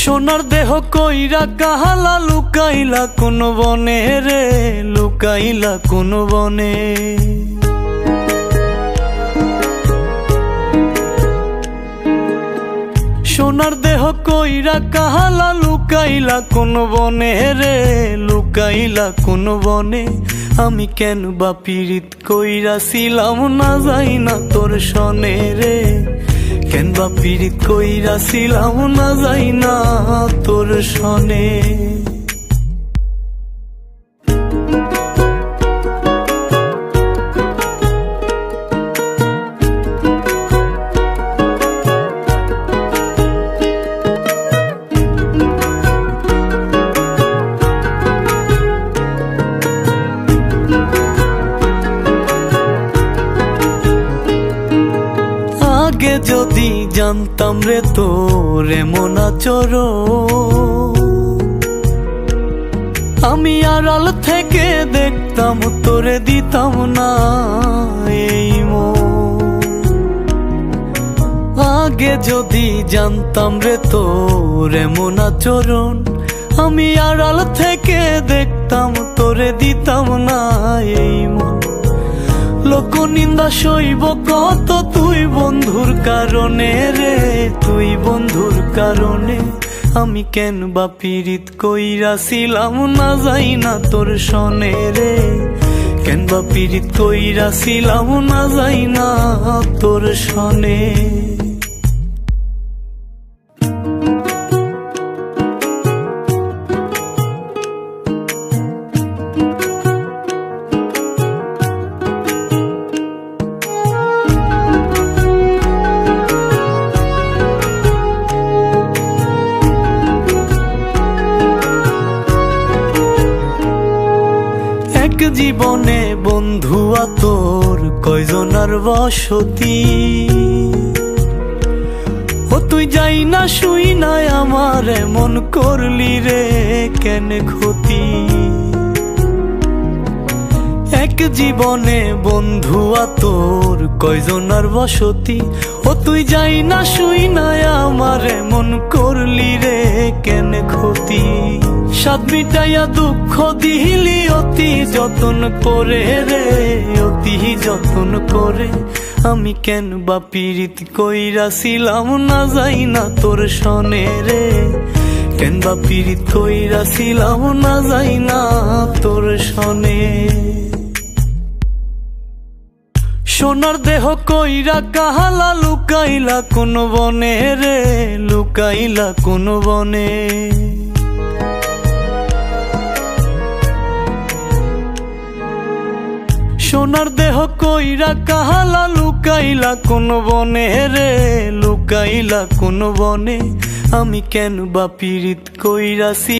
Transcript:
সোনার দেহ কইরা কাহালা লুকাইলা কোন বনে রে, লুকাইলা কোন বনে। সোনার দেহ কইরা কাহালা লুকাইলা কোন বনে রে, লুকাইলা কোন বনে। আমি কেন বা পীড়িত কইরাছিলাম না যাই না তোর সনে রে, কেন বা পীড়িত কইরাছিলাম না যাই না তোর সনে। আগে যদি জানতাম রে তোর এমন আচরণ, আমি আড়াল থেকে দেখতাম তোরে দিতাম না এই মন। আগে যদি জানতাম রে তোর এমন আচরণ, আমি আড়াল থেকে দেখতাম তোরে দিতাম না এই মন। লোক নিন্দা সইব কত তুই বন্ধুর কারণে রে, তুই বন্ধুর কারণে। আমি কেন বা পীড়িত কইরাছিলাম না যাই না তোর সনে রে, কেন বা পীড়িত কইরাছিলাম না যাই না তোর সনে। জীবনে বন্ধু তোর কয়জনার বসতি, ও তুই যাই না শুই নাই আমার এমন করলি রে কেন ক্ষতি। এক জীবনে বন্ধু তোর কয়জনার বসতি, ও তুই যাই না শুই নাই আমার এমন করলি রে কেন ক্ষতি। সাত মিটাইয়া দুঃখ দিলি অতি যতন করে রে, অতি যতন করে। আমি কেন বা পীড়িত কইরাছিলাম না যাই না তোর সনে রে, কেন বা পীড়িত কইরাছিলাম না যাই না তোর সনে। সোনার দেহ কইরা কাহালা লুকাইলা কোন বনে রে, লুকাইলা কোন বনে। সোনার দেহ কইরা কাহালা লুকাইলা কোন বনে রে, লুকাইলা কোন বনে। আমি কেন বা পীড়িত কইরাছি